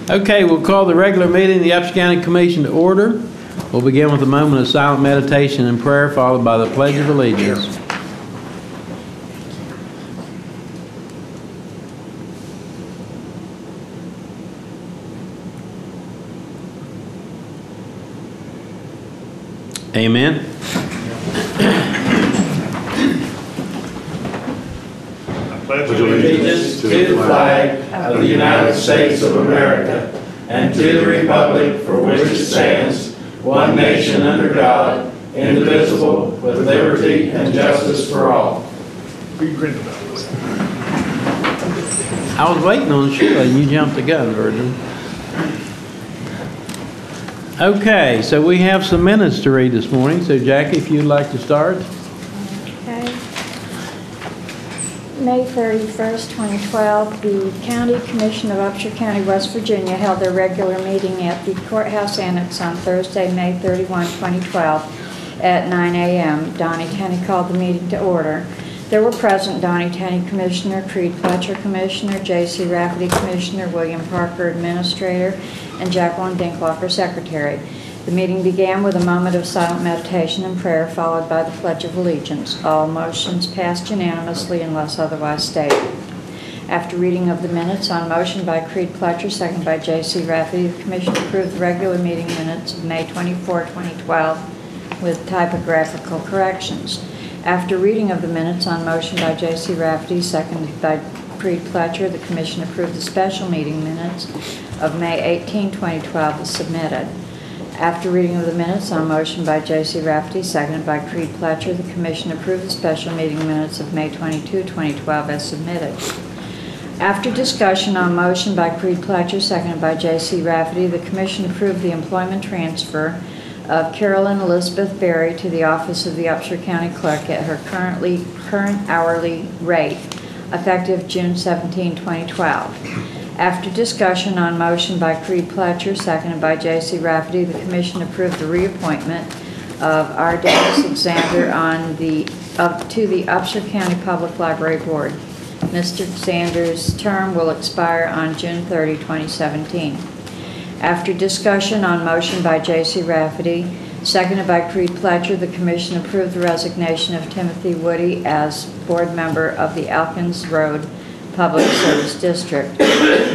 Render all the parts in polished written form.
Okay, we'll call the regular meeting of the Upshur County Commission to order. We'll begin with a moment of silent meditation and prayer, followed by the Pledge of Allegiance. Amen. I pledge allegiance to the flag of the United States of America and to the republic for which it stands, one nation under God, indivisible, with liberty and justice for all. I was waiting on Sheila and you jumped the gun, Virgin. Okay, so we have some minutes to read this morning. So Jackie, if you'd like to start. Okay. May 31st, 2012, the County Commission of Upshur County, West Virginia held their regular meeting at the Courthouse Annex on Thursday, May 31, 2012 at 9 a.m. Donnie Tenney called the meeting to order. There were present Donnie Tenney, Commissioner, Creed Fletcher, Commissioner, J.C. Rafferty, Commissioner, William Parker, Administrator, and Jacqueline Dinklocker, Secretary. The meeting began with a moment of silent meditation and prayer, followed by the Pledge of Allegiance. All motions passed unanimously unless otherwise stated. After reading of the minutes, on motion by Creed Fletcher, second by J.C. Rafferty, the Commission approved the regular meeting minutes of May 24, 2012 with typographical corrections. After reading of the minutes, on motion by J.C. Rafferty, seconded by Creed Fletcher, the Commission approved the special meeting minutes of May 18, 2012 as submitted. After reading of the minutes, on motion by J.C. Rafferty, seconded by Creed Fletcher, the Commission approved the special meeting minutes of May 22, 2012 as submitted. After discussion, on motion by Creed Fletcher, seconded by J.C. Rafferty, the Commission approved the employment transfer of Carolyn Elizabeth Berry to the office of the Upshur County Clerk at her current hourly rate, effective June 17, 2012. After discussion, on motion by Creed Fletcher, seconded by J.C. Rafferty, the Commission approved the reappointment of R. Dennis Xander to the Upshur County Public Library Board. Mr. Xander's term will expire on June 30, 2017. After discussion, on motion by J.C. Rafferty, seconded by Creed Fletcher, the Commission approved the resignation of Timothy Woody as board member of the Elkins Road Public Service District.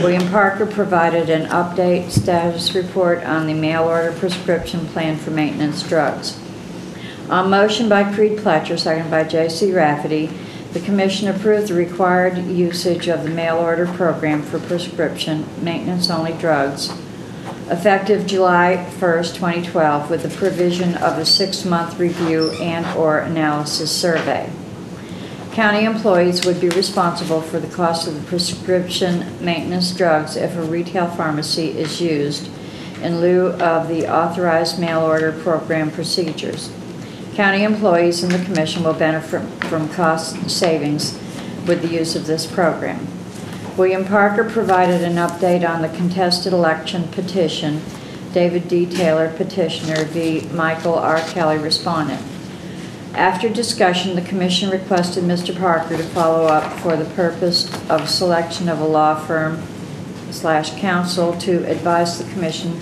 William Parker provided an update status report on the mail order prescription plan for maintenance drugs. On motion by Creed Fletcher, seconded by J.C. Rafferty, the Commission approved the required usage of the mail order program for prescription maintenance-only drugs, effective July 1st, 2012, with the provision of a 6-month review and/or analysis survey. County employees would be responsible for the cost of the prescription maintenance drugs if a retail pharmacy is used in lieu of the authorized mail order program procedures. County employees and the Commission will benefit from cost savings with the use of this program. William Parker provided an update on the contested election petition. David D. Taylor, petitioner, v. Michael R. Kelly, respondent. After discussion, the Commission requested Mr. Parker to follow up for the purpose of selection of a law firm / counsel to advise the Commission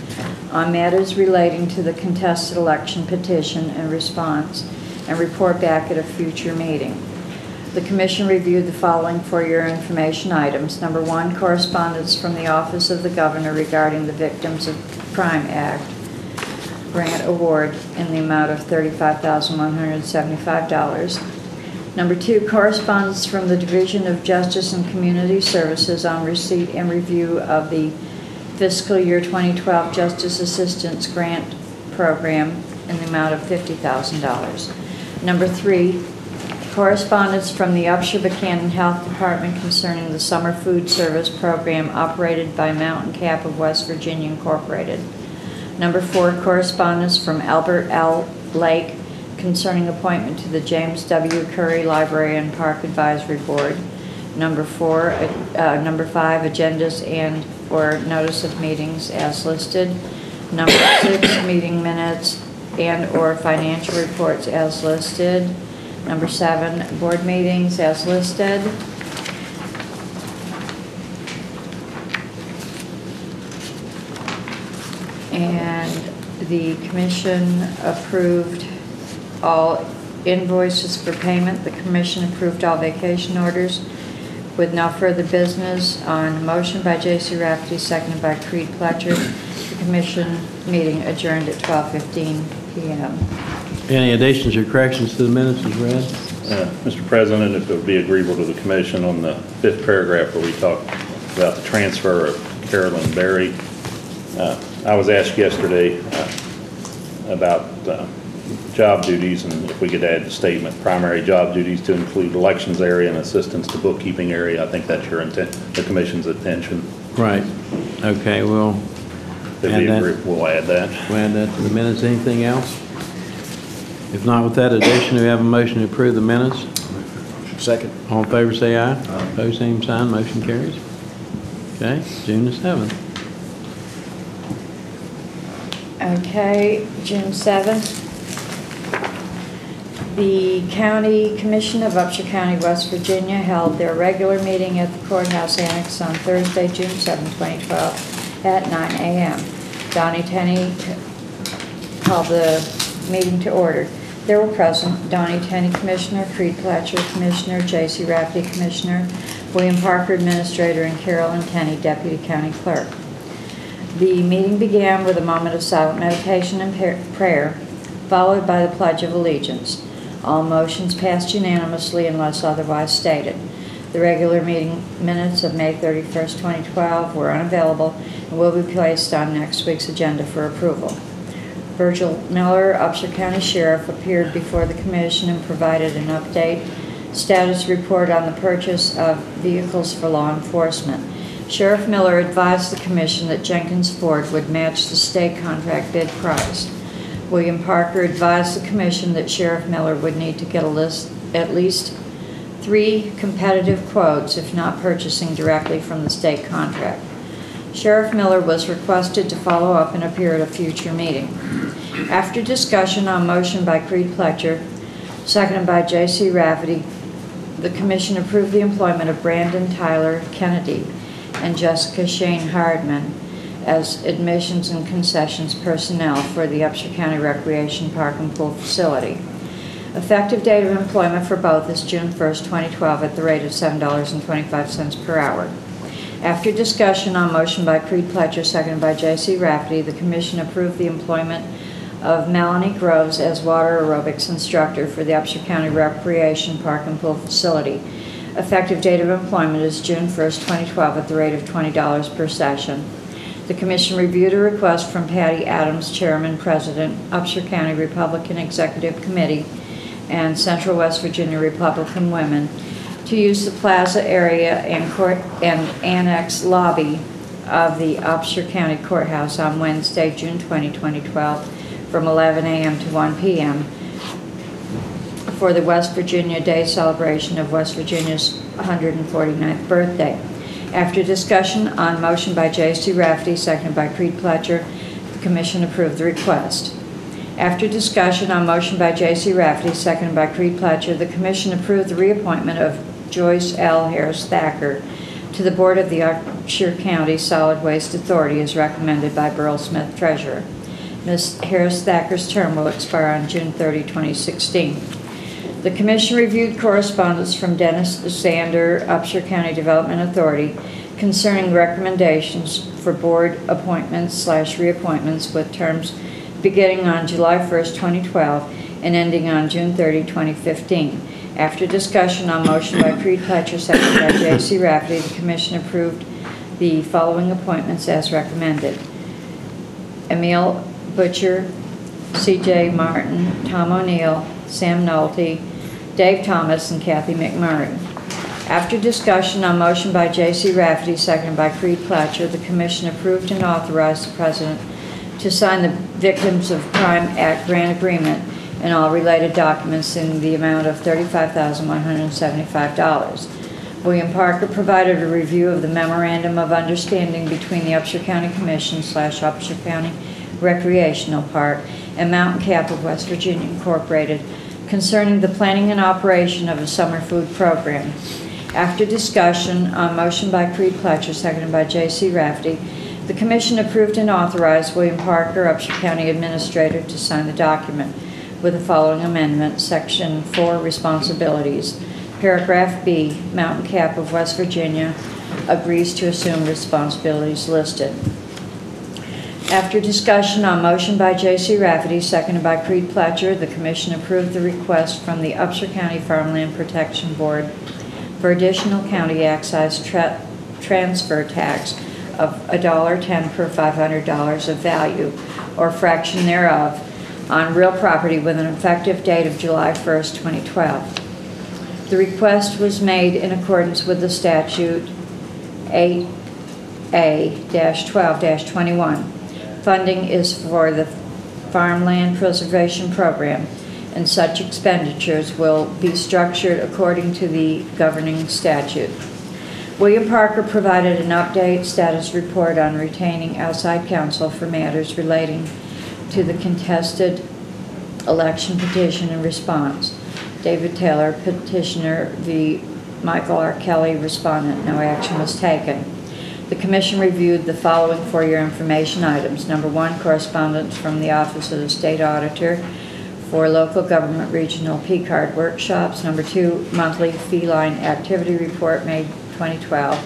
on matters relating to the contested election petition and response, and report back at a future meeting. The Commission reviewed the following for your information items. Number 1, correspondence from the Office of the Governor regarding the Victims of Crime Act grant award in the amount of $35,175. Number 2, correspondence from the Division of Justice and Community Services on receipt and review of the fiscal year 2012 Justice Assistance Grant Program in the amount of $50,000. Number 3, correspondence from the Upshur Buchanan Health Department concerning the summer food service program operated by Mountain Cap of West Virginia Incorporated. Number 4, correspondence from Albert L. Lake concerning appointment to the James W. Curry Library and Park Advisory Board. Number 5, agendas and or notice of meetings as listed. Number 6, meeting minutes and or financial reports as listed. Number 7, board meetings as listed. And the commission approved all invoices for payment. The commission approved all vacation orders with no further business. On motion by J.C. Rafferty, seconded by Creed Pletcher, the commission meeting adjourned at 12:15 p.m. Any additions or corrections to the minutes as read? Mr. President, if it would be agreeable to the commission on the 5th paragraph where we talk about the transfer of Carolyn Berry. I was asked yesterday about job duties, and if we could add the statement, primary job duties to include elections area and assistance to bookkeeping area. I think that's your intent, the commission's intention. Right. Okay, we'll add that. We'll add that. We'll add that to the minutes. Anything else? If not, with that addition, do we have a motion to approve the minutes? Second. All in favor, say aye. Opposed, same sign. Motion carries. Okay, June the 7th. Okay, June 7th. The County Commission of Upshur County, West Virginia held their regular meeting at the Courthouse Annex on Thursday, June 7, 2012 at 9 a.m. Donnie Tenney called the meeting to order. There were present Donnie Tenney, Commissioner, Creed Pletcher, Commissioner, J.C. Rafferty, Commissioner, William Parker, Administrator, and Carolyn Tenney, Deputy County Clerk. The meeting began with a moment of silent meditation and prayer, followed by the Pledge of Allegiance. All motions passed unanimously unless otherwise stated. The regular meeting minutes of May 31st, 2012 were unavailable and will be placed on next week's agenda for approval. Virgil Miller, Upshur County Sheriff, appeared before the commission and provided an update status report on the purchase of vehicles for law enforcement. Sheriff Miller advised the commission that Jenkins Ford would match the state contract bid price. William Parker advised the commission that Sheriff Miller would need to get at least 3 competitive quotes if not purchasing directly from the state contract. Sheriff Miller was requested to follow up and appear at a future meeting. After discussion on motion by Creed Pletcher, seconded by J.C. Rafferty, the commission approved the employment of Brandon Tyler Kennedy and Jessica Shane Hardman as admissions and concessions personnel for the Upshur County Recreation Park and Pool Facility. Effective date of employment for both is June 1st, 2012 at the rate of $7.25 per hour. After discussion on motion by Creed Pletcher, seconded by J.C. Rafferty, the commission approved the employment of Melanie Groves as water aerobics instructor for the Upshur County Recreation Park and Pool Facility. Effective date of employment is June 1st, 2012 at the rate of $20 per session. The commission reviewed a request from Patty Adams, Chairman, President, Upshur County Republican Executive Committee, and Central West Virginia Republican Women to use the plaza area and annex lobby of the Upshur County Courthouse on Wednesday, June 20, 2012, from 11 a.m. to 1 p.m. for the West Virginia Day celebration of West Virginia's 149th birthday. After discussion on motion by J.C. Rafferty, seconded by Creed Pletcher, the commission approved the request. After discussion on motion by J.C. Rafferty, seconded by Creed Pletcher, the commission approved the reappointment of Joyce L. Harris Thacker to the board of the Upshur County Solid Waste Authority as recommended by Burl Smith, Treasurer. Ms. Harris Thacker's term will expire on June 30, 2016. The commission reviewed correspondence from Dennis Zander, Upshur County Development Authority, concerning recommendations for board appointments/reappointments with terms beginning on July 1st, 2012 and ending on June 30, 2015. After discussion on motion by Creed Pletcher, seconded by J.C. Rafferty, the commission approved the following appointments as recommended. Emil Butcher, C.J. Martin, Tom O'Neill, Sam Nolte, Dave Thomas, and Kathy McMurray. After discussion on motion by J.C. Rafferty, seconded by Creed Pletcher, the commission approved and authorized the president to sign the Victims of Crime Act grant agreement and all related documents in the amount of $35,175. William Parker provided a review of the Memorandum of Understanding between the Upshur County Commission/Upshur County Recreational Park and Mountain Cap of West Virginia Incorporated concerning the planning and operation of a summer food program. After discussion on motion by Creed Pletcher, seconded by J.C. Rafferty, The Commission approved and authorized William Parker, Upshur County Administrator, to sign the document with the following amendment. Section 4, Responsibilities. Paragraph B, Mountain Cap of West Virginia agrees to assume responsibilities listed. After discussion on motion by J.C. Rafferty, seconded by Creed Pletcher, the Commission approved the request from the Upshur County Farmland Protection Board for additional county excise transfer tax of $1.10 per $500 of value or fraction thereof on real property with an effective date of July 1st, 2012. The request was made in accordance with the statute 8A-12-21. Funding is for the Farmland Preservation Program, and such expenditures will be structured according to the governing statute. William Parker provided an update status report on retaining outside counsel for matters relating to the contested election petition and response. David Taylor, petitioner, v. Michael R. Kelly, respondent. No action was taken. The Commission reviewed the following for your information items. Number 1, correspondence from the Office of the State Auditor for local government regional P-card workshops. Number 2, monthly feline activity report, May 2012.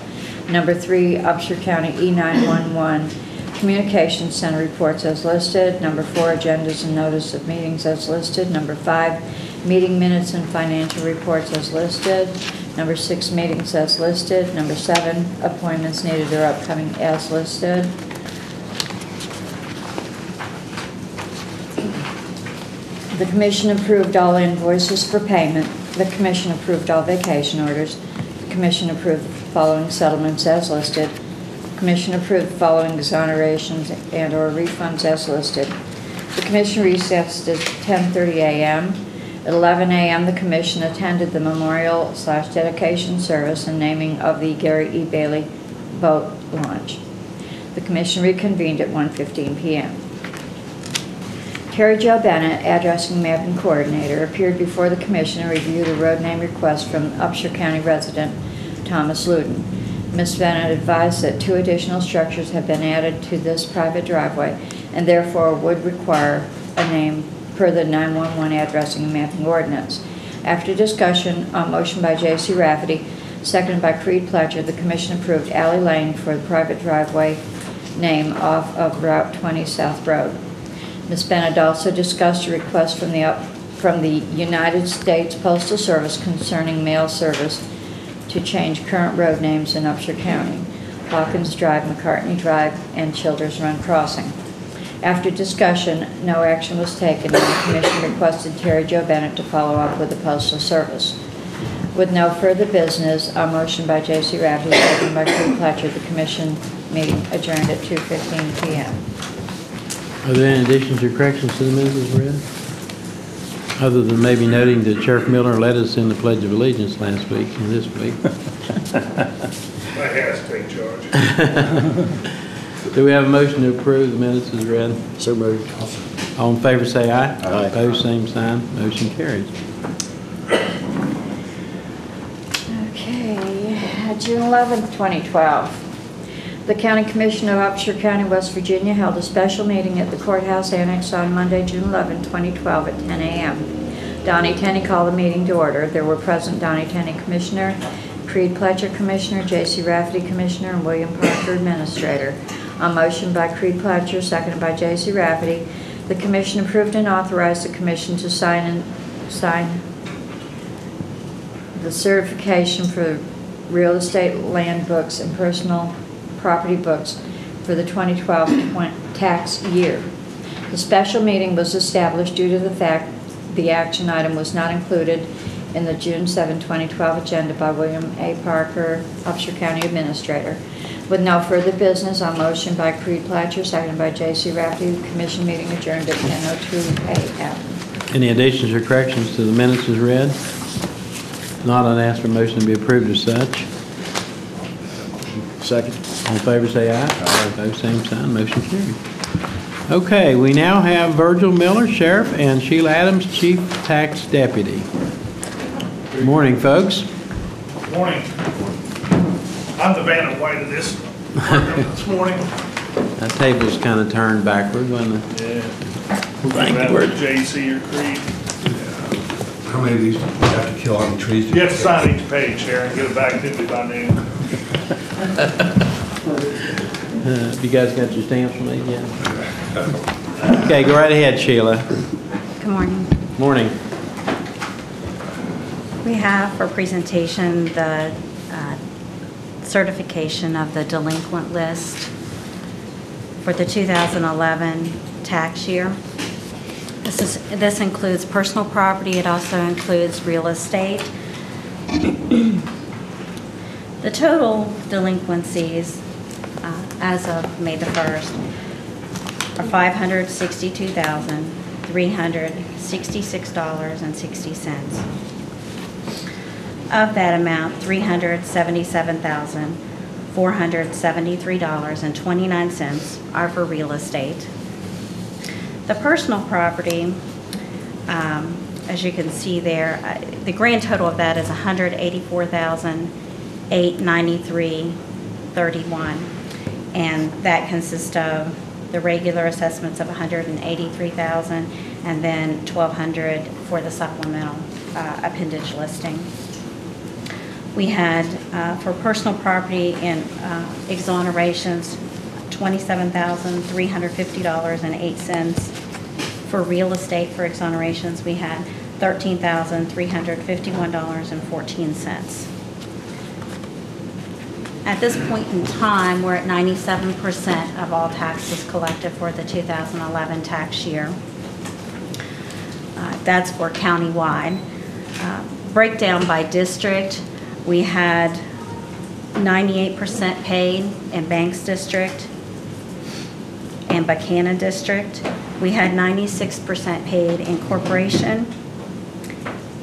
Number 3, Upshur County E911 Communications Center reports as listed. Number 4, agendas and notice of meetings as listed. Number 5, meeting minutes and financial reports as listed. Number 6, meetings as listed. Number 7, appointments needed or upcoming as listed. The Commission approved all invoices for payment. The Commission approved all vacation orders. The Commission approved the following settlements as listed. The Commission approved the following exonerations and or refunds as listed. The Commission recessed at 10:30 a.m. At 11 a.m., the Commission attended the memorial/dedication service and naming of the Gary E. Bailey boat launch. The Commission reconvened at 1:15 p.m. Terry Jo Bennett, addressing mapping coordinator, appeared before the Commission and reviewed a road name request from Upshur County resident Thomas Luden. Ms. Bennett advised that 2 additional structures have been added to this private driveway and therefore would require a name per the 911 addressing and mapping ordinance. After discussion on motion by J.C. Rafferty, seconded by Creed Pletcher, the Commission approved Alley Lane for the private driveway name off of Route 20 South Road. Ms. Bennett also discussed a request from the United States Postal Service concerning mail service to change current road names in Upshur County: Hawkins Drive, McCartney Drive, and Childers Run Crossing. After discussion, no action was taken, and the Commission requested Terry Jo Bennett to follow up with the Postal Service. With no further business, a motion by J.C. Rafferty, seconded by Creed Pletcher, the Commission meeting adjourned at 2:15 p.m. Are there any additions or corrections to the minutes as read? Other than maybe noting that Sheriff Miller led us in the Pledge of Allegiance last week and this week. I has to take charge. Do we have a motion to approve the minutes as read? So moved. All in favor say aye. Aye. Opposed, same sign. Motion carries. Okay, June 11th, 2012. The County Commission of Upshur County, West Virginia held a special meeting at the Courthouse Annex on Monday, June 11, 2012 at 10 a.m. Donnie Tenney called the meeting to order. There were present Donnie Tenney, Commissioner, Creed Pletcher, Commissioner, J.C. Rafferty, Commissioner, and William Parker, Administrator. On motion by Creed Pletcher, seconded by J.C. Rafferty, the Commission approved and authorized the Commission to sign the certification for real estate land books and personal property books for the 2012 tax year. The special meeting was established due to the fact the action item was not included in the June 7, 2012 agenda by William A. Parker, Upshur County Administrator. With no further business, on motion by Creed Pletcher, seconded by J.C. Rafferty, the Commission meeting adjourned at 10:02 a.m. Any additions or corrections to the minutes as read? Not, I'd ask for a motion to be approved as such. Second. All in favor say aye. Aye. Opposed, same sign. Motion carried. Okay, we now have Virgil Miller, Sheriff, and Sheila Adams, Chief Tax Deputy. Good morning, folks. Morning. I'm the Vanna White of this program this morning. That table's kind of turned backward, wasn't it? Yeah. Thank you. Word. JC or Creed. How many of these do you have to kill on the trees? You have to sign each page, Sharon, get it back to me by noon. Have you guys got your stamps from these yet? Okay, go right ahead, Sheila. Good morning. Morning. We have for presentation the certification of the delinquent list for the 2011 tax year. This includes personal property. It also includes real estate. The total delinquencies as of May the 1st are $562,366.60. Of that amount, $377,473.29 are for real estate. The personal property, as you can see there, the grand total of that is $184,893.31, and that consists of the regular assessments of $183,000 and then $1,200 for the supplemental appendage listing. We had for personal property and exonerations $27,350.08. For real estate for exonerations, we had $13,351.14. At this point in time, we're at 97% of all taxes collected for the 2011 tax year. That's for countywide. Breakdown by district, we had 98% paid in Banks District and Buchanan District. We had 96% paid in Corporation,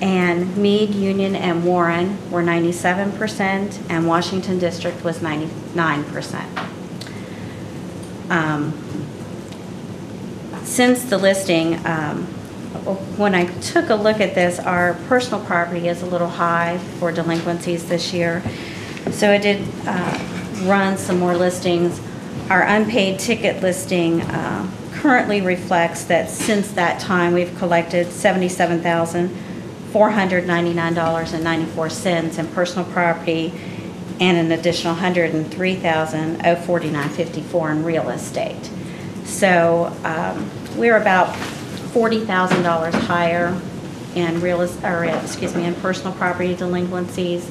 and Meade, Union, and Warren were 97%, and Washington District was 99%. Since the listing, when I took a look at this, our personal property is a little high for delinquencies this year. So I did run some more listings. Our unpaid ticket listing currently reflects that since that time we've collected $77,499.94 in personal property and an additional $103,049.54 in real estate. So we're about $40,000 higher in in personal property delinquencies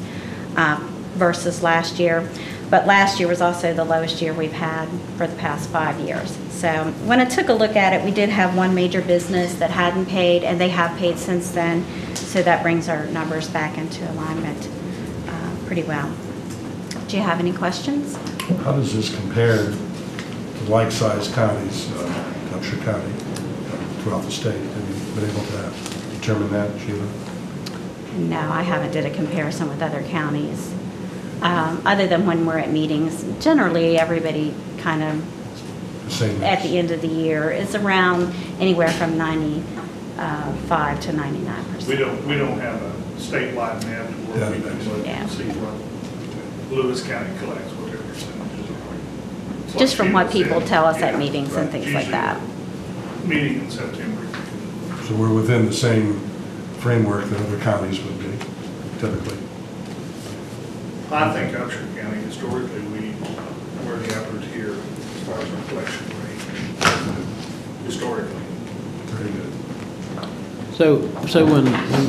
versus last year. But last year was also the lowest year we've had for the past 5 years. So when I took a look at it, we did have one major business that hadn't paid, and they have paid since then. So that brings our numbers back into alignment pretty well. Do you have any questions? How does this compare to like-sized counties, Upshur County, throughout the state? Have you been able to determine that, Sheila? No, I haven't did a comparison with other counties. Other than when we're at meetings, generally everybody kind of at the end of the year is around anywhere from 95 to 99%. We don't have a statewide map where we can look and see what Lewis County collects, whatever percentages are. Just from what people tell us at meetings and things like Usually that. Meeting in September. So we're within the same framework that other counties would be, typically. I think Upshur County, historically, we're the upper tier as far as our collection rate, historically. Very good. So when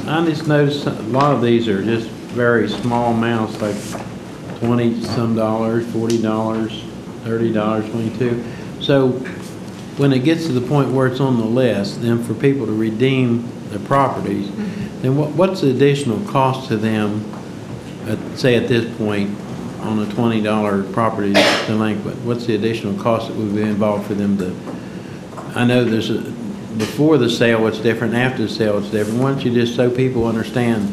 I just noticed a lot of these are just very small amounts, like $20-some, $40, $30, 22. So when it gets to the point where it's on the list, then for people to redeem their properties, then what's the additional cost to them, say at this point, on a $20 property delinquent? What's the additional cost that would be involved for them to, I know there's before the sale it's different, after the sale it's different. Why don't you just so people understand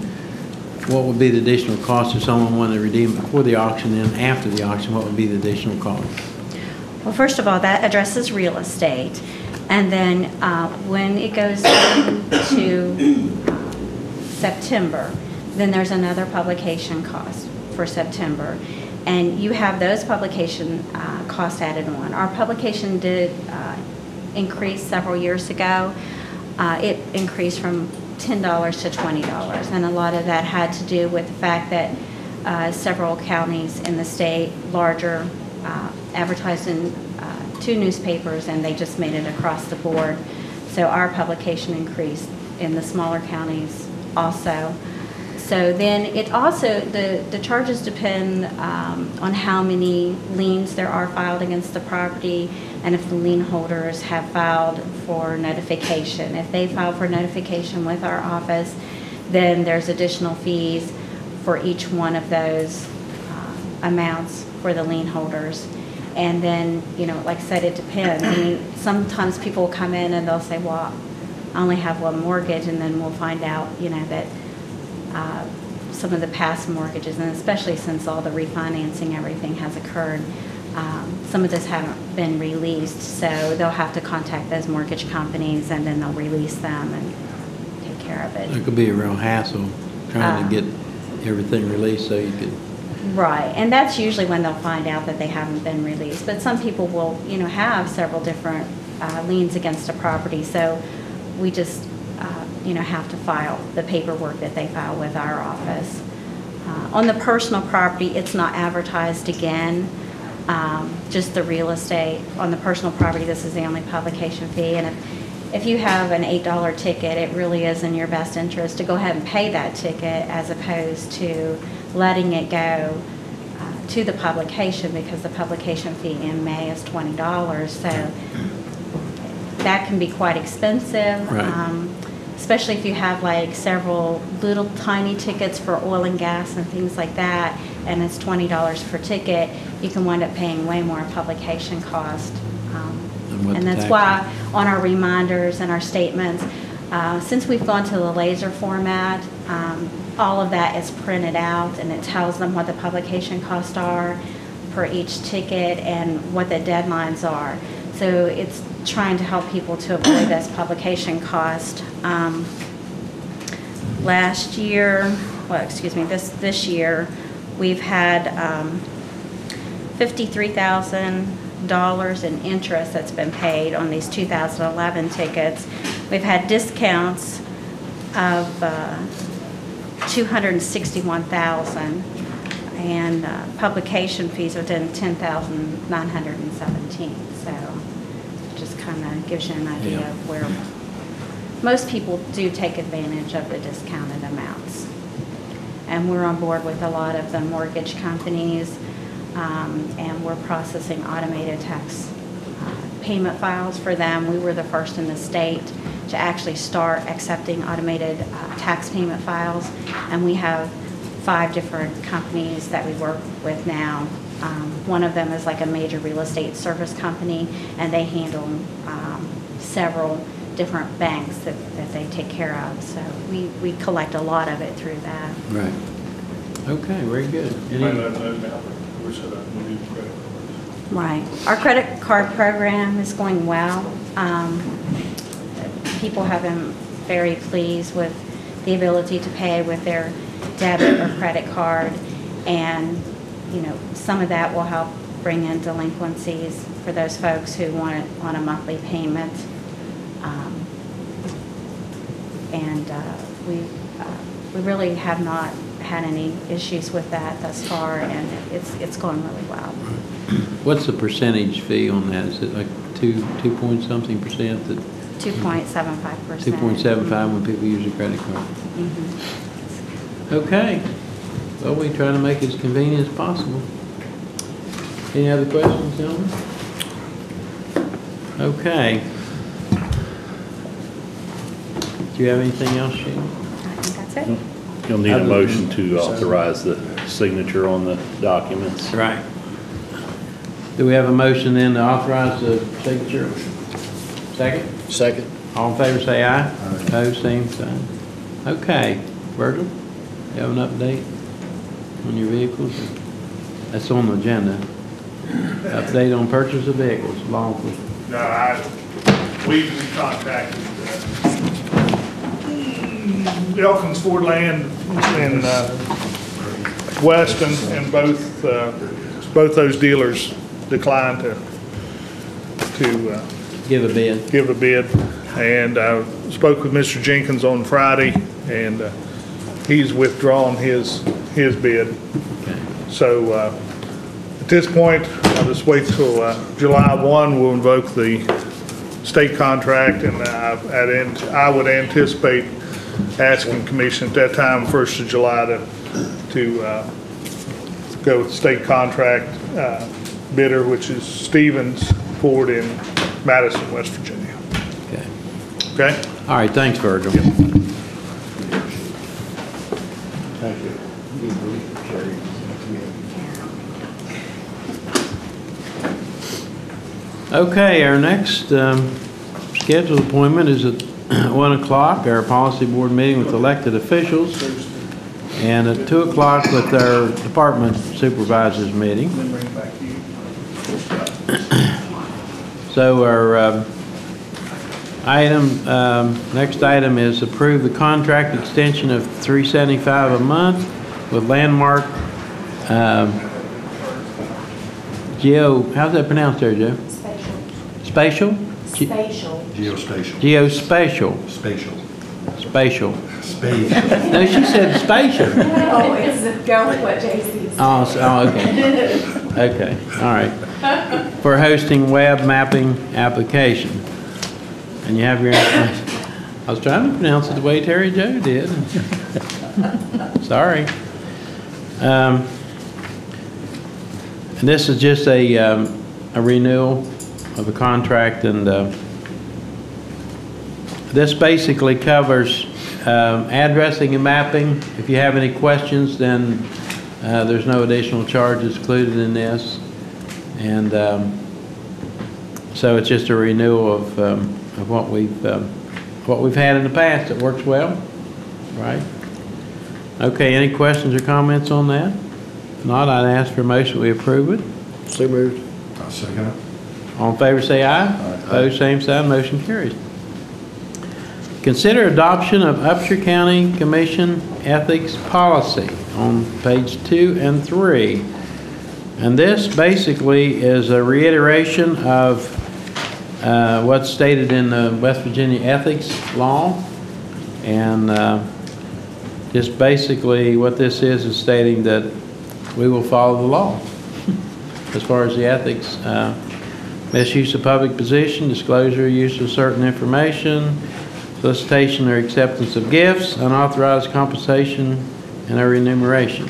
what would be the additional cost if someone wanted to redeem before the auction, and after the auction, what would be the additional cost? Well, first of all, that addresses real estate. And then when it goes into September, then there's another publication cost for September. And you have those publication costs added on. Our publication did increase several years ago. It increased from $10 to $20, and a lot of that had to do with the fact that several counties in the state, larger, advertised in 2 newspapers, and they just made it across the board. So our publication increased in the smaller counties also. So then it also, the charges depend on how many liens there are filed against the property, and if the lien holders have filed for notification. If they file for notification with our office, then there's additional fees for each one of those amounts for the lien holders. And then, you know, like I said, it depends. I mean, sometimes people come in and they'll say, well, I only have one mortgage, and then we'll find out, you know, that some of the past mortgages, and especially since all the refinancing, everything has occurred, some of this haven't been released, so they'll have to contact those mortgage companies, and then they'll release them and take care of it. It could be a real hassle trying to get everything released so you could. Right, and that's usually when they'll find out that they haven't been released. But some people will, you know, have several different liens against a property, so we just, you know, have to file the paperwork that they file with our office. On the personal property, it's not advertised again, just the real estate. On the personal property, this is the only publication fee, and if you have an $8 ticket, it really is in your best interest to go ahead and pay that ticket as opposed to letting it go to the publication, because the publication fee in May is $20. So that can be quite expensive, Right. Especially if you have like several little tiny tickets for oil and gas and things like that, and it's $20 per ticket. You can wind up paying way more publication cost. And that's why on our reminders and our statements, since we've gone to the laser format, all of that is printed out, and it tells them what the publication costs are per each ticket and what the deadlines are. So it's trying to help people to avoid this publication cost. Last year, well, excuse me, this year, we've had $53,000 in interest that's been paid on these 2011 tickets. We've had discounts of $261,000, and publication fees within $10,917. So it just kind of gives you an idea of where most people do take advantage of the discounted amounts. And we're on board with a lot of the mortgage companies, and we're processing automated tax payment files for them. We were the first in the state to actually start accepting automated tax payment files, and we have 5 different companies that we work with now. One of them is like a major real estate service company, and they handle several different banks that they take care of. So we collect a lot of it through that. Right. Okay, very good. You might not know now, but we're set up, we need credit cards. Right. Our credit card program is going well. People have been very pleased with the ability to pay with their debit or credit card, and you know, some of that will help bring in delinquencies for those folks who want it on a monthly payment. We really have not had any issues with that thus far, and it's going really well. What's the percentage fee on that? Is it like 2 point something percent? 2.75%. 2.75 when people use a credit card. Mm-hmm. Okay. Well, we try to make it as convenient as possible. Any other questions, gentlemen? Okay. Do you have anything else, Sheila? I think that's it. You'll need a motion to authorize the signature on the documents. Right. Do we have a motion then to authorize the signature? Second? Second. All in favor say aye. Opposed, same sign. Okay. Virgil, you have an update on your vehicles? That's on the agenda. Update on purchase of vehicles, law enforcement. No, we contacted Elkins Ford Land and Weston, and both those dealers declined to Give a bid. give a bid. And I spoke with Mr. Jenkins on Friday, and he's withdrawn his bid. Okay. So at this point, I'll just wait till July 1. We'll invoke the state contract, and I would anticipate asking commission at that time, 1st of July, to go with the state contract bidder, which is Stevens Ford in Madison, West Virginia. Okay. Okay? All right, thanks, Virgil. Thank you. Okay, our next scheduled appointment is at 1 o'clock, our policy board meeting with elected officials, and at 2 o'clock with our department supervisors meeting. So our next item is approve the contract extension of $375 a month with Landmark how's that pronounced there, Joe? Spatial? Spatial. Geospatial. Geospatial. Spatial. Spatial. Spatial. No, she said spatial. Oh, it's go with what JC said. Okay. Okay, all right. For hosting web mapping application. And you have your, I was trying to pronounce it the way Terry Jo did. Sorry. And this is just a renewal of the contract, and this basically covers addressing and mapping. If you have any questions, then there's no additional charges included in this, and so it's just a renewal of what we've had in the past. It works well, right? Okay. Any questions or comments on that? If not, I'd ask for a motion we approve it. So moved. I'll second it. All in favor say aye. Opposed, same sign. Motion carries. Consider adoption of Upshur County Commission Ethics Policy on page 2 and 3. And this basically is a reiteration of what's stated in the West Virginia Ethics Law. And just basically what this is stating that we will follow the law as far as the ethics. Misuse of public position, disclosure, use of certain information, solicitation or acceptance of gifts, unauthorized compensation, and or remuneration.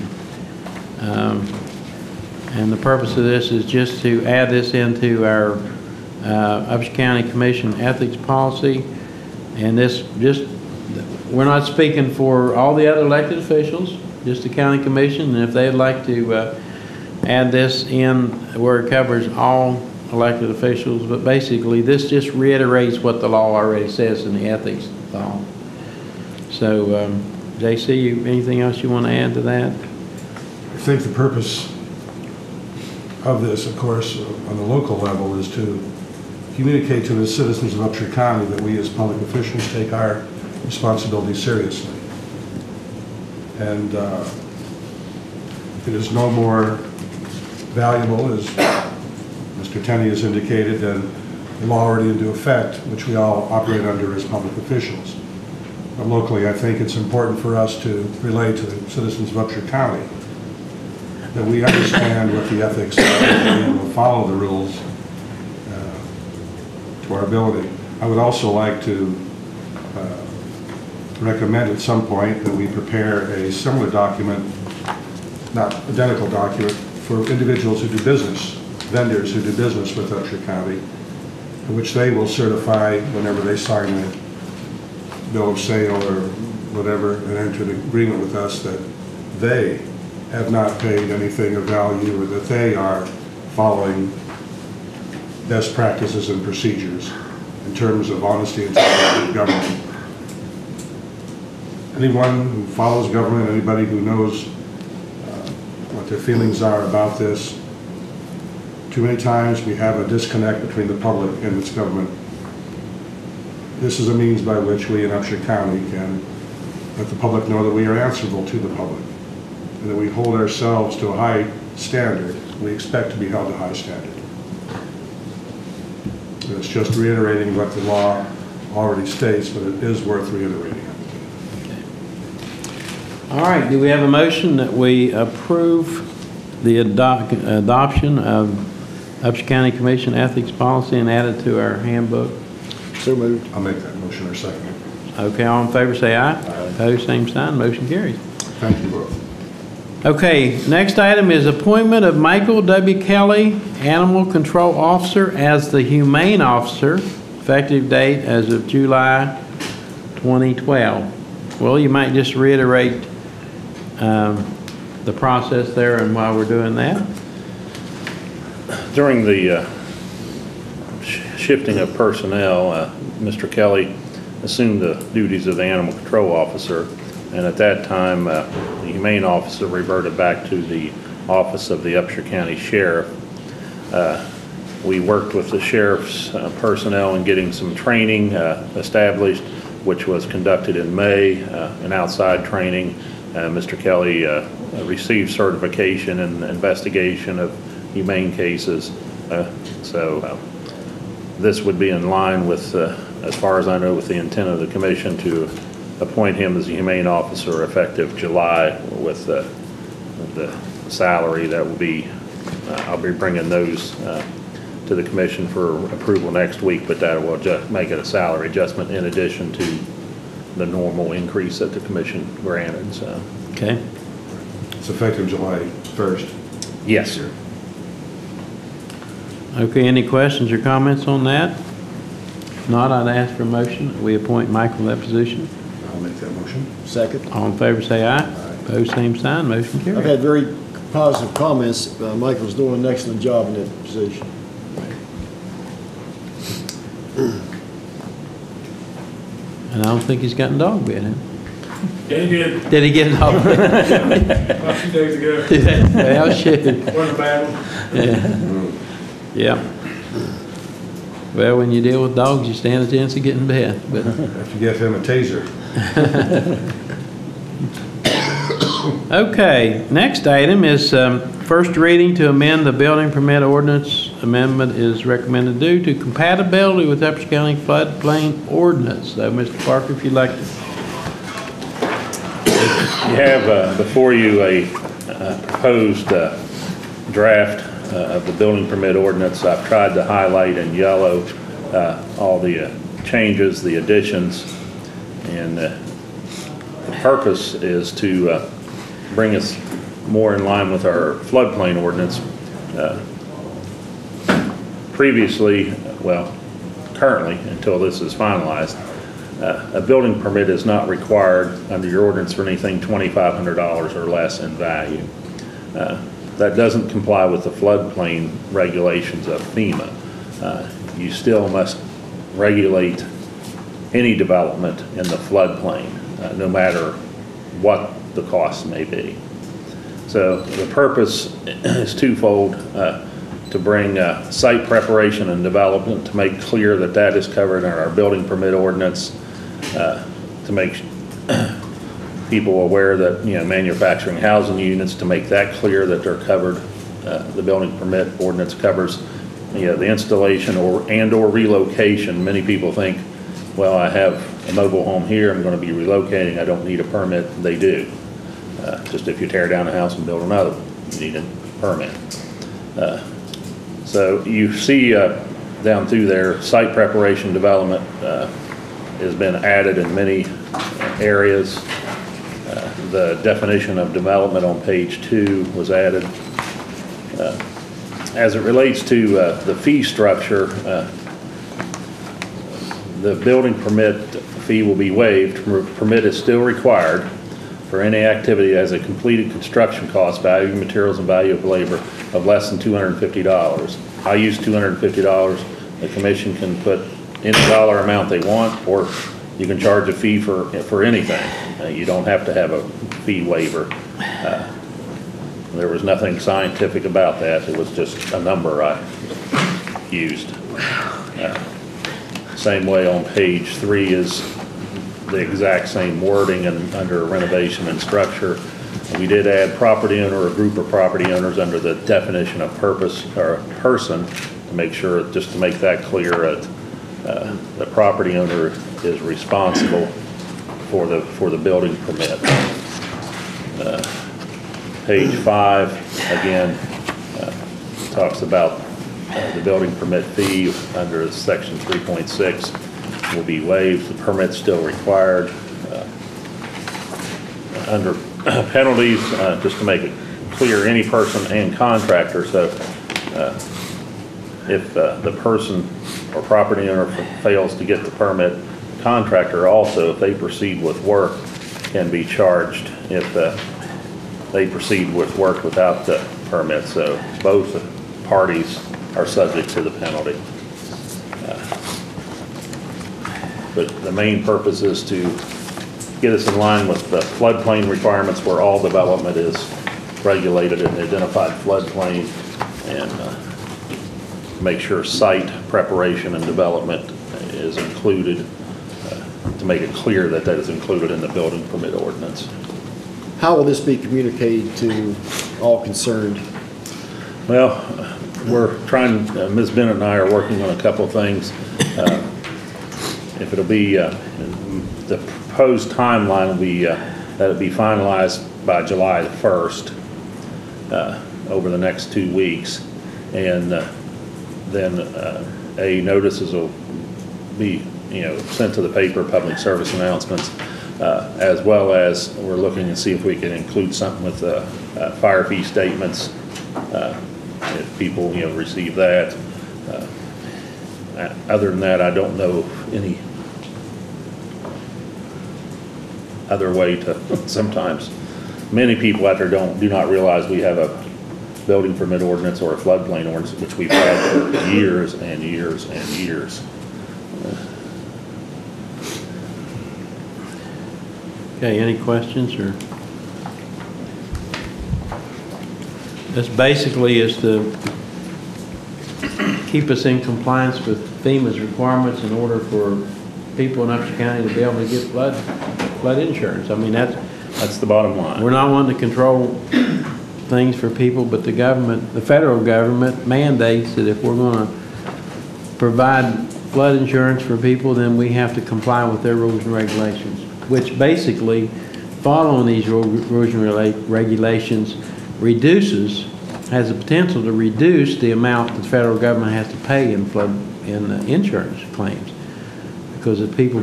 And the purpose of this is just to add this into our Upshur County Commission ethics policy. And this we're not speaking for all the other elected officials, just the county commission. And if they'd like to add this in where it covers all elected officials, but basically this just reiterates what the law already says in the ethics law. So, JC, anything else you want to add to that? I think the purpose of this, of course, on the local level is to communicate to the citizens of Upshur County that we as public officials take our responsibility seriously. And it is no more valuable, as Mr. Tenney has indicated, than the law already into effect, which we all operate under as public officials. But locally, I think it's important for us to relay to the citizens of Upshur County that we understand what the ethics are and we will follow the rules to our ability. I would also like to recommend at some point that we prepare a similar document, not identical document, for individuals who do business, vendors who do business with Upshur County, which they will certify whenever they sign a bill of sale or whatever and enter an agreement with us that they have not paid anything of value or that they are following best practices and procedures in terms of honesty and integrity of government. Anyone who follows government, anybody who knows what their feelings are about this, too many times we have a disconnect between the public and its government. This is a means by which we in Upshur County can let the public know that we are answerable to the public. and that we hold ourselves to a high standard. We expect to be held to a high standard. And it's just reiterating what the law already states, but it is worth reiterating. All right, do we have a motion that we approve the adoption of Upshur County Commission ethics policy and add it to our handbook? So moved. I'll make that motion or second it. Okay, all in favor say aye. Opposed, same sign, motion carries. Thank you both. Okay, next item is appointment of Michael W. Kelly, Animal Control Officer, as the Humane Officer, effective date as of July 2012. Well, you might just reiterate the process there and why we're doing that. During the shifting of personnel, Mr. Kelly assumed the duties of the Animal Control Officer, and at that time, the Humane Officer reverted back to the office of the Upshur County Sheriff. We worked with the Sheriff's personnel in getting some training established, which was conducted in May, an outside training. Mr. Kelly received certification in the investigation of humane cases. So this would be in line with, as far as I know, with the intent of the commission to appoint him as a humane officer effective July with the salary that will be, I'll be bringing those to the commission for approval next week, but that will just make it a salary adjustment in addition to the normal increase that the commission granted. So. Okay. It's effective July 1st. Yes, sir. Okay, any questions or comments on that? If not, I'd ask for a motion that we appoint Michael to that position. I'll make that motion. Second. All in favor say aye. Opposed, same sign, motion I've carries. had very positive comments. Michael's doing an excellent job in that position. And I don't think he's gotten dog bit, huh? Yeah, he did. Did he get a dog bit? A few days ago. Well, shit. Won a battle. Yeah. Well, when you deal with dogs, you stand a chance of getting bit, but. Have to give him a taser. Okay, next item is first reading to amend the building permit ordinance. Amendment is recommended due to compatibility with Upshur County floodplain ordinance. So, Mr. Parker, if you'd like to. You have before you a proposed draft of the building permit ordinance. I've tried to highlight in yellow all the changes, the additions, and the purpose is to bring us more in line with our floodplain ordinance. Previously, well, currently, until this is finalized, a building permit is not required under your ordinance for anything $2,500 or less in value. That doesn't comply with the floodplain regulations of FEMA. You still must regulate any development in the floodplain, no matter what the cost may be. So the purpose is twofold, to bring site preparation and development, to make clear that that is covered in our building permit ordinance, to make people aware that, you know, manufacturing housing units, to make that clear that they're covered. The building permit ordinance covers, you know, the installation or relocation. Many people think, well, I have a mobile home here, I'm going to be relocating, I don't need a permit. They do. Just if you tear down a house and build another one, you need a permit. So you see down through there, site preparation development has been added in many areas. The definition of development on page 2 was added. As it relates to the fee structure, the building permit fee will be waived. Permit is still required for any activity that has a completed construction cost, value of materials, and value of labor of less than $250. I use $250. The commission can put any dollar amount they want, or you can charge a fee for anything. You don't have to have a fee waiver. There was nothing scientific about that. It was just a number I used. Same way on page 3 is the exact same wording, and under renovation and structure, We did add property owner or group of property owners under the definition of purpose or person to make sure, just to make that clear, that the property owner is responsible for the building permit. Page 5, again, talks about the building permit fee under section 3.6 will be waived. The permit's still required. Under penalties, just to make it clear, any person and contractor, so if the person or property owner fails to get the permit, the contractor also, if they proceed with work, can be charged if they proceed with work without the permit. So both parties are subject to the penalty. But the main purpose is to get us in line with the floodplain requirements where all development is regulated in the identified floodplain, and make sure site preparation and development is included, to make it clear that that is included in the building permit ordinance. How will this be communicated to all concerned? Well, we're trying, Ms. Bennett and I are working on a couple of things. If it'll be, the proposed timeline will be, that it'll be finalized by July the 1st, over the next 2 weeks. And then notices will be, sent to the paper, public service announcements, as well as we're looking to see if we can include something with fire fee statements, if people, receive that. Other than that, I don't know any other way to, sometimes many people out there do not realize we have a building permit ordinance or a floodplain ordinance, which we've had for years and years and years. Okay, any questions or? This basically is to keep us in compliance with FEMA's requirements in order for people in Upshur County to be able to get flood insurance. I mean, That's the bottom line. we're not wanting to control things for people, but the government, the federal government mandates that if we're going to provide flood insurance for people, then we have to comply with their rules and regulations, which basically, following these rules and regulations, has the potential to reduce the amount the federal government has to pay in insurance claims. Because if people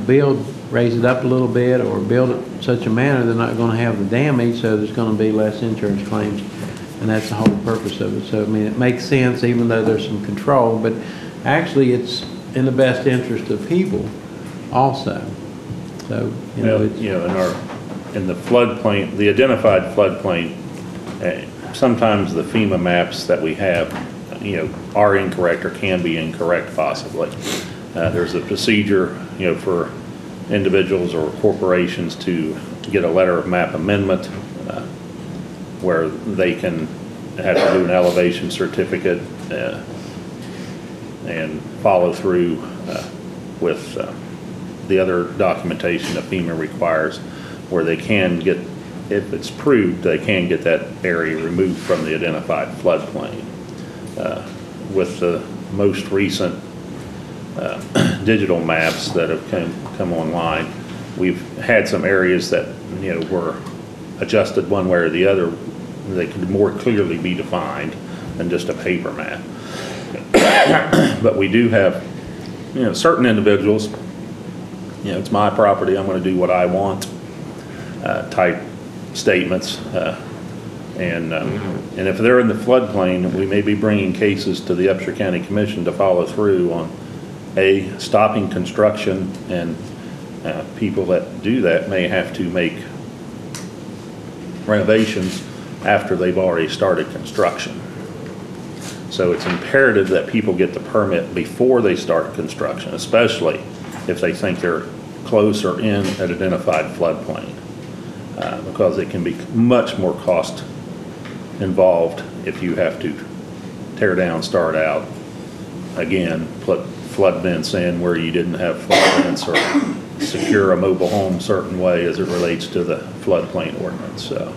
raise it up a little bit or build it in such a manner, they're not going to have the damage, so there's going to be less insurance claims, and that's the whole purpose of it. So, I mean, it makes sense even though there's some control, but actually it's in the best interest of people also. So, in the floodplain, the identified floodplain, sometimes the FEMA maps that we have, are incorrect or can be incorrect possibly. There's a procedure, for individuals or corporations to get a letter of map amendment, where they can have to do an elevation certificate and follow through with the other documentation that FEMA requires, where they can get, if it's proved, they can get that area removed from the identified floodplain. With the most recent digital maps that have come online, we've had some areas that were adjusted one way or the other. They could more clearly be defined than just a paper map. But we do have certain individuals, it's my property, I'm going to do what I want type statements, and if they're in the floodplain, we may be bringing cases to the Upshur County Commission to follow through on stopping construction, and people that do that may have to make renovations after they've already started construction. So it's imperative that people get the permit before they start construction, especially if they think they're close or in an identified floodplain, because it can be much more cost involved if you have to tear down, start out again, put flood vents in where you didn't have flood vents, or secure a mobile home certain way as it relates to the floodplain ordinance. So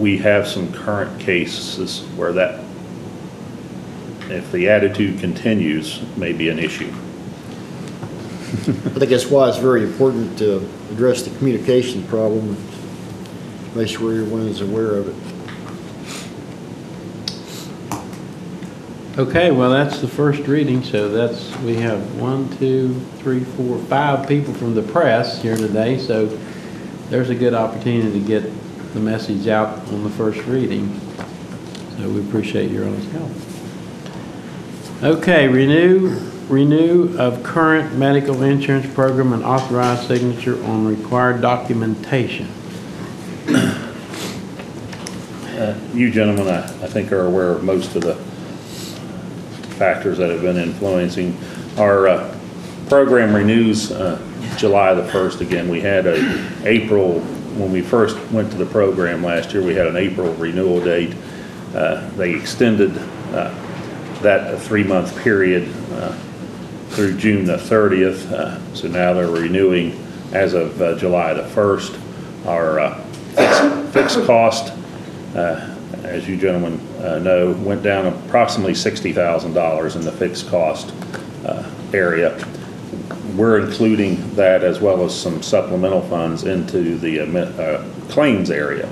we have some current cases where that, if the attitude continues, may be an issue. I think that's why it's very important to address the communication problem, make sure everyone is aware of it. Okay, well, that's the first reading, so we have 1, 2, 3, 4, 5 people from the press here today, so there's a good opportunity to get the message out on the first reading. So we appreciate your honest help. Okay, renew of current medical insurance program and authorized signature on required documentation. You gentlemen, I think, are aware of most of the factors that have been influencing. Our program renews July the 1st. Again, we had April, when we first went to the program last year, we had an April renewal date. They extended that 3-month period through June the 30th. So now they're renewing as of July the 1st. Our fixed cost, as you gentlemen know, went down approximately $60,000 in the fixed cost area. We're including that as well as some supplemental funds into the claims area,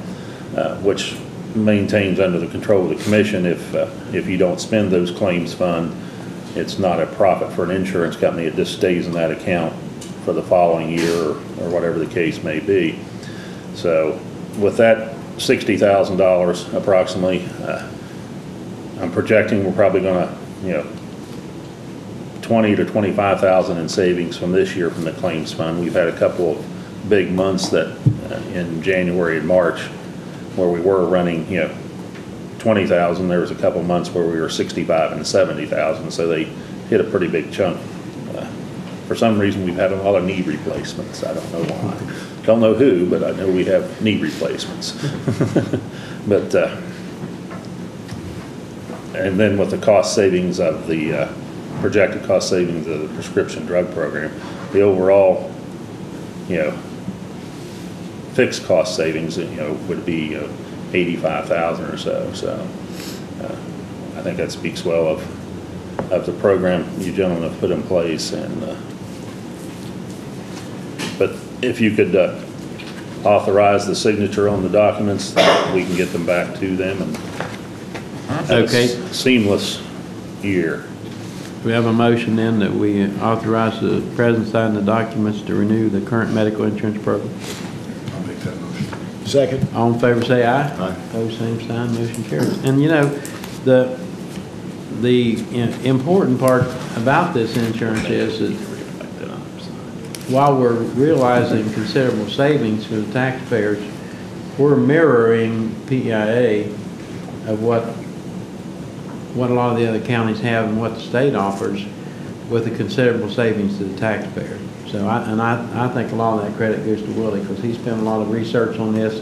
which maintains under the control of the commission. If you don't spend those claims fund, it's not a profit for an insurance company. It just stays in that account for the following year or whatever the case may be. So with that $60,000 approximately, I'm projecting we're probably going to, 20 to 25,000 in savings from this year from the claims fund. We've had a couple of big months that in January and March where we were running, 20,000. There was a couple of months where we were 65 and 70,000, so they hit a pretty big chunk. For some reason, we've had a lot of knee replacements. I don't know why. Don't know who, but I know we have knee replacements. But and then with the cost savings of the projected cost savings of the prescription drug program, the overall, fixed cost savings, would be 85,000 or so. So I think that speaks well of the program you gentlemen have put in place. And but if you could authorize the signature on the documents, we can get them back to them and have Okay. a seamless year. We have a motion then that we authorize the president to sign the documents to renew the current medical insurance program. I'll make that motion. Second. All in favor say aye. Aye. Opposed, same sign, motion carries. And the important part about this insurance is that while we're realizing considerable savings for the taxpayers, we're mirroring PEIA of what a lot of the other counties have and what the state offers, with a considerable savings to the taxpayer. So I think a lot of that credit goes to Willie, because he spent a lot of research on this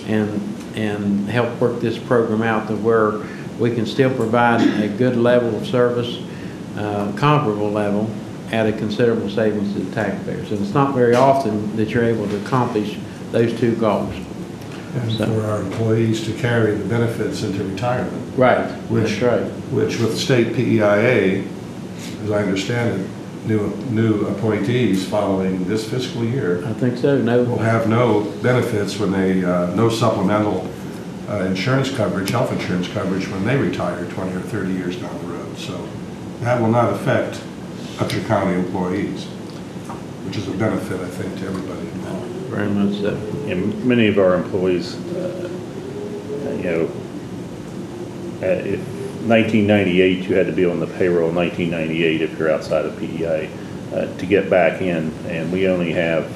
and helped work this program out to where we can still provide a good level of service, comparable level, at a considerable savings to the taxpayers. And it's not very often that you're able to accomplish those two goals. And So- for our employees to carry the benefits into retirement. Right, Which, that's right. which with state PEIA, as I understand it, new appointees following this fiscal year I think so, will no, have no benefits when they, no supplemental insurance coverage, health insurance coverage when they retire 20 or 30 years down the road. So that will not affect Upshur County employees, which is a benefit, I think, to everybody involved. very much so. And many of our employees, if 1998, you had to be on the payroll in 1998 if you're outside of PEI to get back in, and we only have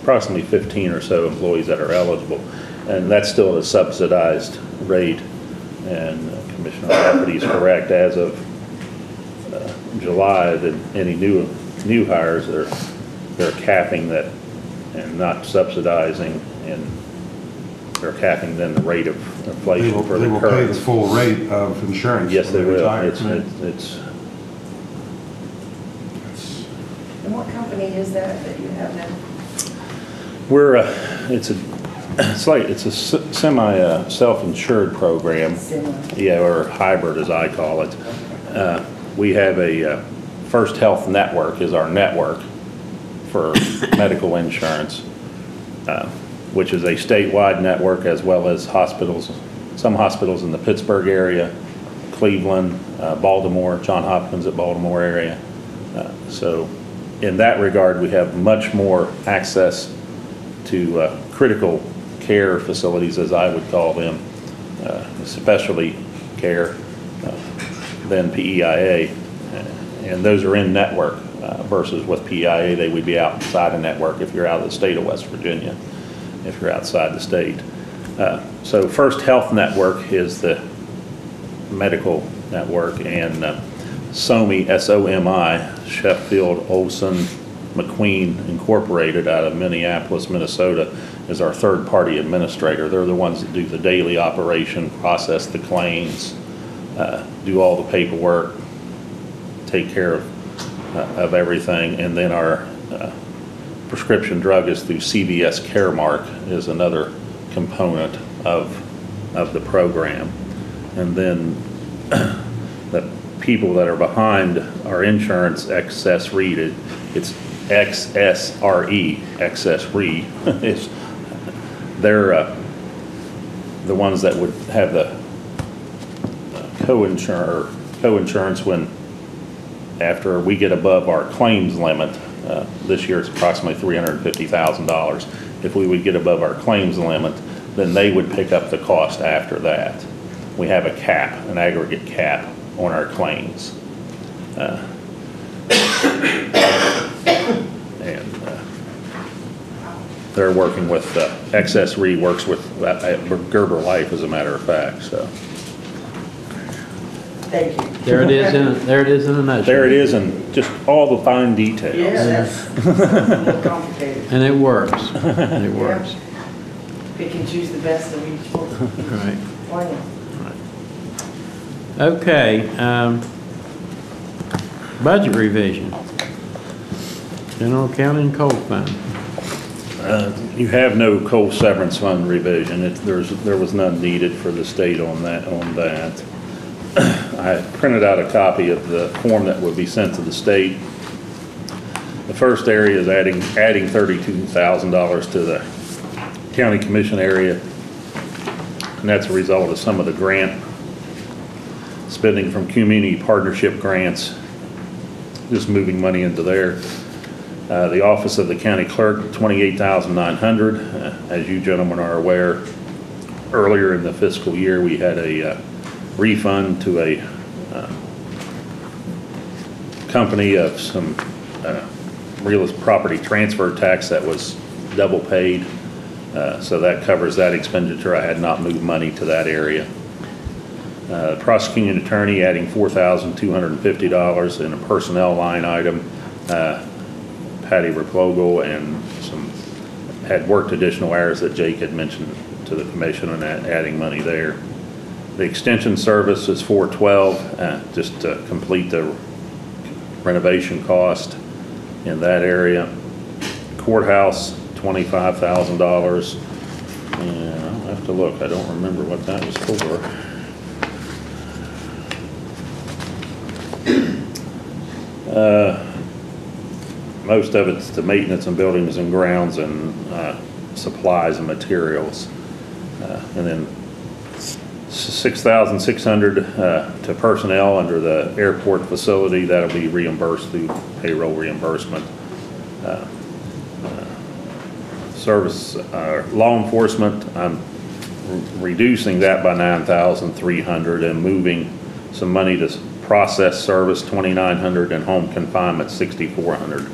approximately 15 or so employees that are eligible, and that's still a subsidized rate. And Commissioner Rafferty is correct. As of July, that any new hires, they're capping that and not subsidizing, and they're capping then the rate of inflation for the current. They will pay the full rate of insurance. Yes, they when will. retire. It's And what company is that you have now? we're it's It's a semi self-insured program. Yeah, or hybrid as I call it. We have a First Health Network is our network for medical insurance, which is a statewide network as well as hospitals, some hospitals in the Pittsburgh area, Cleveland, Baltimore, Johns Hopkins at Baltimore area. So in that regard, we have much more access to critical care facilities, as I would call them, specialty care, than PEIA. And those are in network versus with PEIA, they would be outside a network if you're out of the state of West Virginia, if you're outside the state. So First Health Network is the medical network, and SOMI, S-O-M-I, Sheffield Olson McQueen Incorporated out of Minneapolis, Minnesota, is our third-party administrator. They're the ones that do the daily operation, process the claims, do all the paperwork, take care of everything, and then our prescription drug is through CVS Caremark is another component of the program. And then the people that are behind our insurance excess read it's XSRE, excess re. They're the ones that would have the co-insurance when after we get above our claims limit. This year it's approximately $350,000. If we would get above our claims limit, then they would pick up the cost after that. We have a cap, an aggregate cap on our claims. They're working with, Excess Re works with Gerber Life, as a matter of fact, so. Thank you. There it is in a nutshell. There it is, and just all the fine details. Yeah, that's a little complicated. And it works. It works. Pick and choose the best of each one. Right. Why not? Okay, budget revision. General accounting coal fund. You have no coal severance fund revision. There was none needed for the state on that. I printed out a copy of the form that would be sent to the state. The first area is adding $32,000 to the county commission area, and that's a result of some of the grant spending from community partnership grants, just moving money into there. The office of the county clerk, $28,900. As you gentlemen are aware, earlier in the fiscal year we had a refund to a company of some real property transfer tax that was double paid. So that covers that expenditure. I had not moved money to that area. Prosecuting attorney adding $4,250 in a personnel line item. Patty Replogle and had worked additional hours that Jake had mentioned to the commission on that, adding money there. The extension service is $412, just to complete the renovation cost in that area. Courthouse, $25,000. And I'll have to look, I don't remember what that was for. Most of it's the maintenance and buildings and grounds and supplies and materials. And then $6,600 to personnel under the airport facility. That'll be reimbursed through payroll reimbursement. Service, law enforcement, I'm reducing that by $9,300 and moving some money to process service, $2,900, and home confinement, $6,400.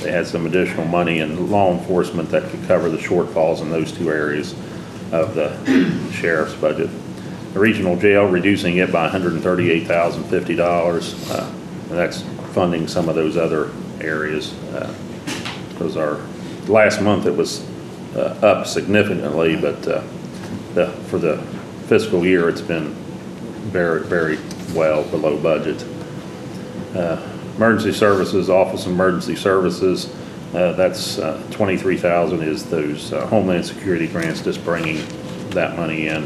They had some additional money in law enforcement that could cover the shortfalls in those two areas of the sheriff's budget. The regional jail, reducing it by $138,050, and that's funding some of those other areas. Because last month it was up significantly, but for the fiscal year it's been very, very well below budget. Emergency services, office emergency services, That's 23,000 is those Homeland Security grants, just bringing that money in.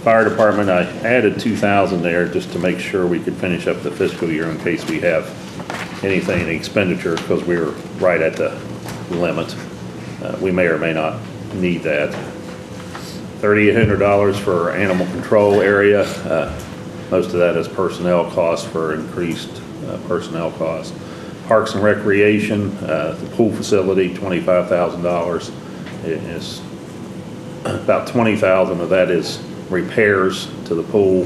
Fire department, I added 2,000 there just to make sure we could finish up the fiscal year in case we have anything in expenditure, because we were right at the limit. We may or may not need that. $3,800 for animal control area. Most of that is personnel costs for increased personnel costs. Parks and Recreation, the pool facility, $25,000. It is about 20,000 of that is repairs to the pool,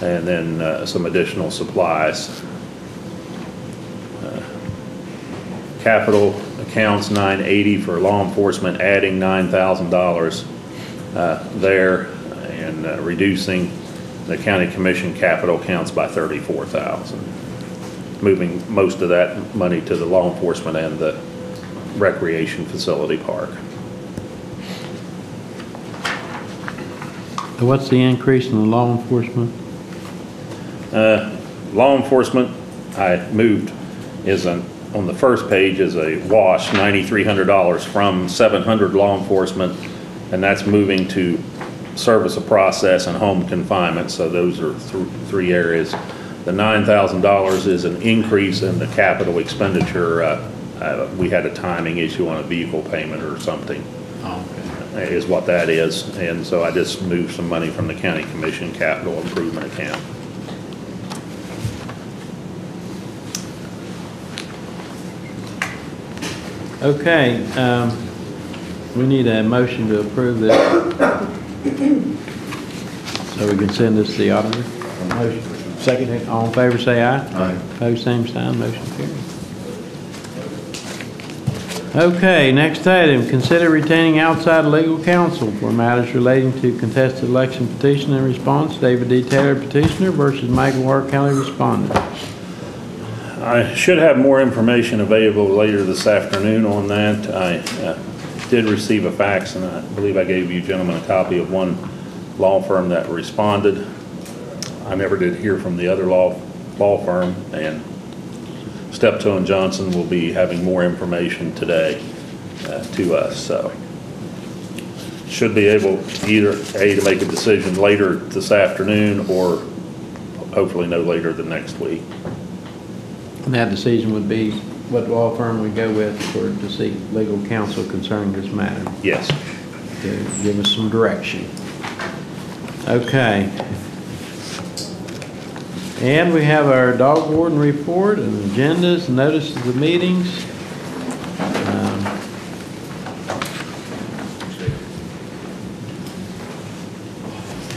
and then some additional supplies. Capital accounts 980 for law enforcement, adding $9,000 there, and reducing the county commission capital accounts by 34,000. Moving most of that money to the law enforcement and the recreation facility park. What's the increase in the law enforcement? Law enforcement, I moved on the first page is a wash, $9,300 from 700 law enforcement, and that's moving to service of process and home confinement. So those are three areas. The $9,000 is an increase in the capital expenditure. We had a timing issue on a vehicle payment or something. Okay. Is what that is. And so I just moved some money from the county commission capital improvement account. Okay, we need a motion to approve this. So we can send this to the auditor. Motion. Second. All in favor say aye. Aye. Opposed, same sign, motion carried. Okay, next item, consider retaining outside legal counsel for matters relating to contested election petition and response, David D. Taylor petitioner versus Michael R. Kelly respondent. I should have more information available later this afternoon on that. I did receive a fax, and I believe I gave you gentlemen a copy of one law firm that responded. I never did hear from the other law firm, and Steptoe and Johnson will be having more information today to us. So should be able either to make a decision later this afternoon, or hopefully no later than next week. And that decision would be what law firm we go with to seek legal counsel concerning this matter. Yes. To give us some direction. Okay. And we have our dog warden report and agendas, notices of meetings.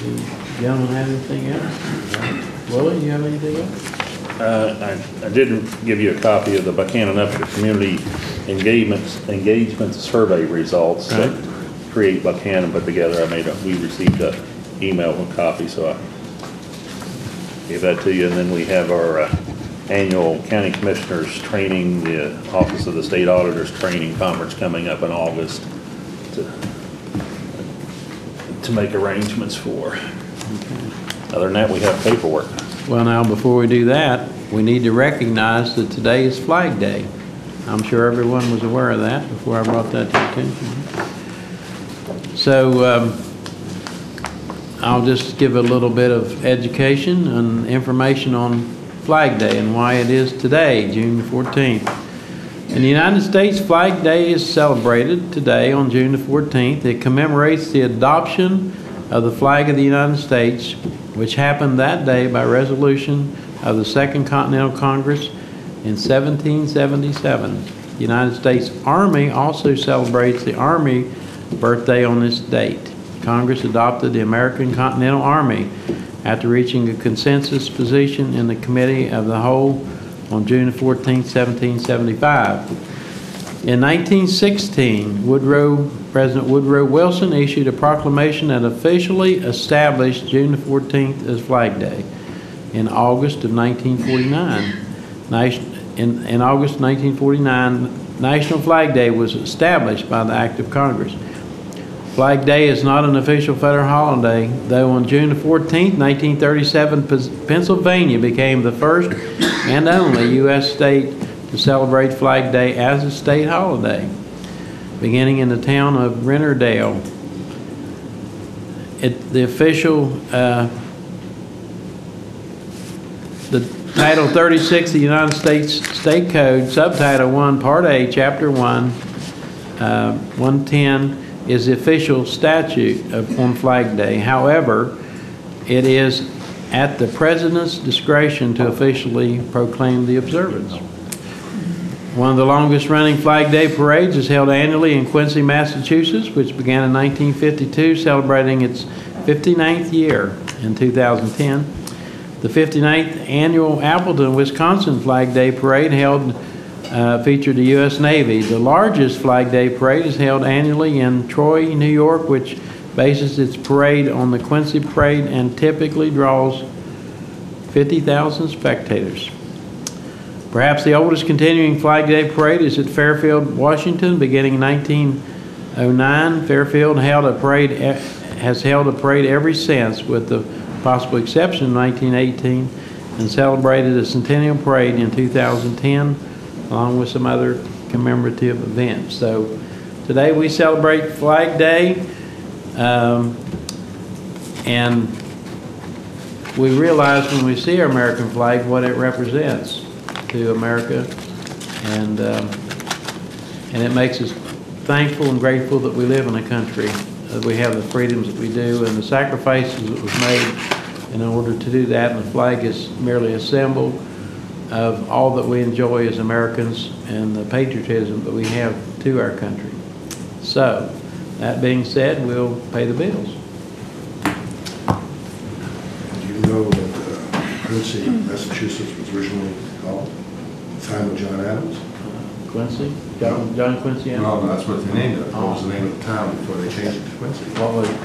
You gentlemen have anything else? Willie, you have anything else? I did give you a copy of the Buchanan Upshur Community Engagement Survey results that Create Buchanan put together. We received an email with a copy, so I gave that to you. And then we have our annual County Commissioners training, the Office of the State Auditor's training conference coming up in August to make arrangements for. Other than that, we have paperwork. Well, now, before we do that, we need to recognize that today is Flag Day. I'm sure everyone was aware of that before I brought that to your attention. So I'll just give a little bit of education and information on Flag Day and why it is today, June 14th. In the United States, Flag Day is celebrated today on June the 14th. It commemorates the adoption of the flag of the United States, which happened that day by resolution of the Second Continental Congress in 1777. The United States Army also celebrates the Army birthday on this date. Congress adopted the American Continental Army after reaching a consensus position in the Committee of the Whole on June 14, 1775. In 1916, President Woodrow Wilson issued a proclamation that officially established June 14th as Flag Day. In August of 1949, National Flag Day was established by the Act of Congress. Flag Day is not an official federal holiday, though on June 14, 1937, Pennsylvania became the first and only U.S. state to celebrate Flag Day as a state holiday, beginning in the town of Rennerdale. The official, the Title 36 of the United States State Code, Subtitle 1, Part A, Chapter 1, 110, is the official statute on Flag Day. However, it is at the President's discretion to officially proclaim the observance. One of the longest running Flag Day parades is held annually in Quincy, Massachusetts, which began in 1952, celebrating its 59th year in 2010. The 59th annual Appleton, Wisconsin Flag Day Parade featured the U.S. Navy. The largest Flag Day Parade is held annually in Troy, New York, which bases its parade on the Quincy Parade and typically draws 50,000 spectators. Perhaps the oldest continuing Flag Day Parade is at Fairfield, Washington, beginning in 1909. Fairfield has held a parade ever since, with the possible exception of 1918, and celebrated a centennial parade in 2010, along with some other commemorative events. So today we celebrate Flag Day, and we realize when we see our American flag what it represents to America, and it makes us thankful and grateful that we live in a country that we have the freedoms that we do and the sacrifices that was made in order to do that. And the flag is merely a symbol of all that we enjoy as Americans and the patriotism that we have to our country. So, that being said, we'll pay the bills. Do you know that Quincy, Massachusetts was originally called the time of John Adams? Quincy? John Quincy Adams? No, that's what they named it. That was the name of the town before they changed it to Quincy. What was it?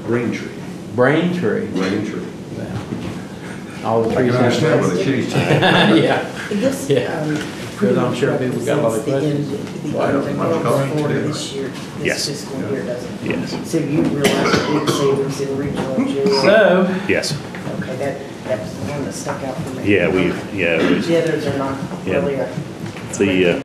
Braintree. Braintree. Braintree. Yeah. All the I trees can understand why they changed it. Yeah. This, Yeah. Because I'm sure people got a lot of questions. Well, I don't think much color for today. this year, Yes. this fiscal year, doesn't it? Yes. So you realize the big savings in regional jail? So, Yes. Okay, that was the one that stuck out for me. Yeah, The others are not Yeah. really a. the